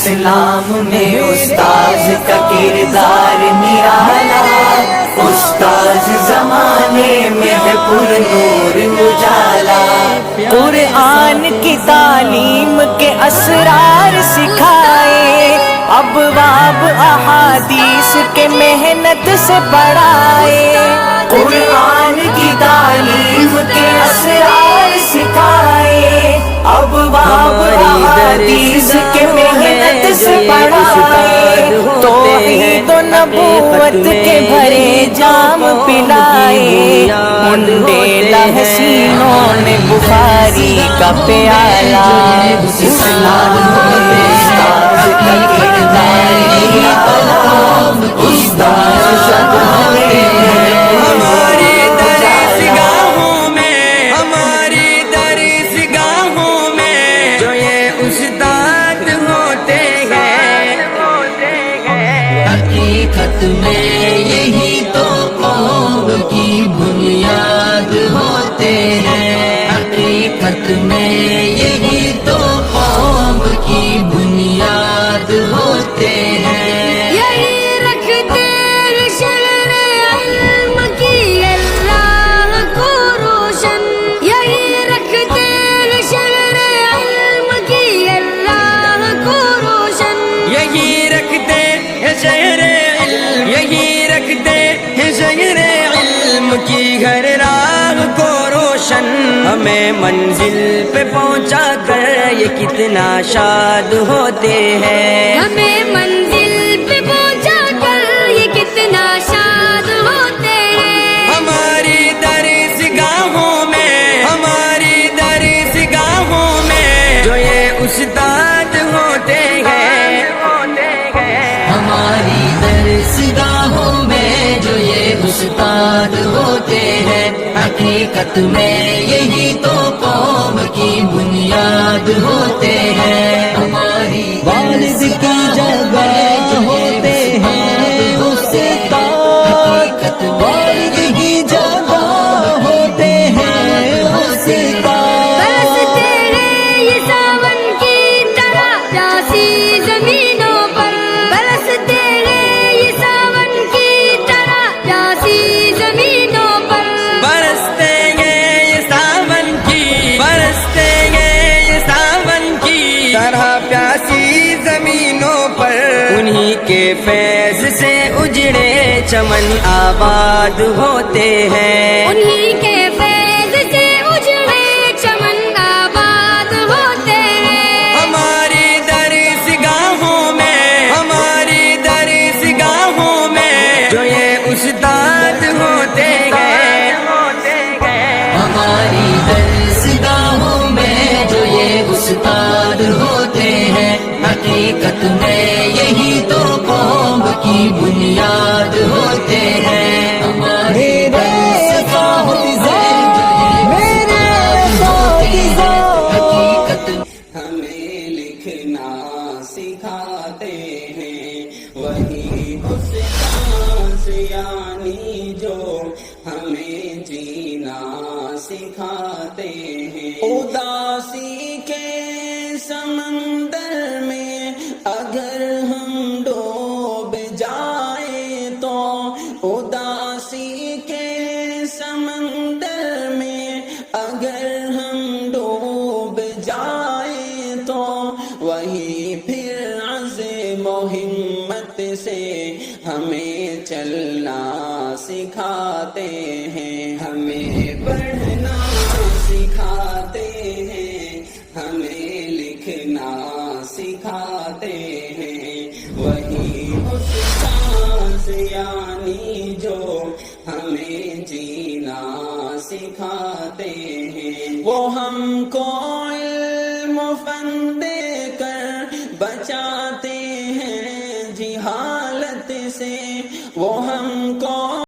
اسلام میں استاذ کا کردار نرالا، استاذ زمانے میں ہے پر نور اجالا، قرآن کی تعلیم کے اسرار سکھائے، ابواب احادیث کے محنت سے پڑھائے، قرآن کی تعلیم کے اسرار سکھائے، ابواب احادیث کے محنت سے پڑھائے، توحید و نبوت کے بھرے جام پلائے، منڈیلا حسینوں نے بخاری کا پیالہ، اسلام میں استاذ کا کردار نرالا، استاذ زمانے میں ہماری درسگاہوں میں، ہماری درسگاہوں میں جو یہ استاد ہوتے ہیں، حقیقت میں یہی تو قوم کی بنیاد ہوتے ہیں، حقیقت میں یہی تو قوم کی بنیاد ہوتے ہیں، یہی رکھتے ہیں شہر علم کی اللہ کو روشن، یہی رکھتے ہیں شہر علم کی اللہ کو روشن، یہی رکھتے ہیں شہر علم، یہی رکھتے ہیں شہر علم کی ہر راہ کو روشن، ہمیں منزل پہ پہنچا کر یہ کتنا شاد ہوتے ہیں، ہمیں منزل پہ پہنچا کر یہ کتنا شاد ہوتے ہیں، ہماری درسگاہوں میں، ہماری درسگاہوں میں جو یہ استاد ہوتے ہیں، ہماری درسگاہوں میں جو یہ استاد ہوتے ہیں، حقیقت میں یہی تو قوم کی بنیاد ہوتے ہیں، ہماری والد کی جگہ ہوتے ہیں استاد، والد کی جگہ ہوتے ہیں استاد، برستے ہیں یہ ساون کی طرح پیاسی زمینوں پر، برستے ہیں یہ ساون کی طرح پیاسی زمینوں پر، برستے گے یہ ساون کی، برستے گے یہ ساون کی طرح پیاسی زمینوں پر، انہی کے فیض سے اجڑے چمن آباد ہوتے ہیں، انہی کے فیض سے اجڑے چمن آباد ہوتے ہیں، ہماری درسگاہوں میں، ہماری درسگاہوں میں جو یہ استاد ہوتے ہیں، ہماری درسگاہوں میں جو یہ استاد ہوتے ہیں، حقیقت میں یہی تو قوم کی بنیاد ہوتے ہیں، ہماری درسگاہوں میں جو یہ استاد ہوتے ہیں، حقیقت ہمیں لکھنا سکھاتے ہیں، وہی استاذ یعنی جو ہمیں جینا سکھاتے ہیں، اداسی کے سمندر میں اگر ہم ڈوب جائیں تو، اداسی کے سمندر میں اگر ہم ڈوب جائیں تو، وہی پھر عزم و ہمت سے ہمیں چلنا سکھاتے ہیں، ہمیں پڑھنا سکھاتے ہیں، ہمیں لکھنا سکھاتے ہیں، وہی استاذ یعنی جو ہمیں جینا سکھاتے ہیں، وہ ہم کو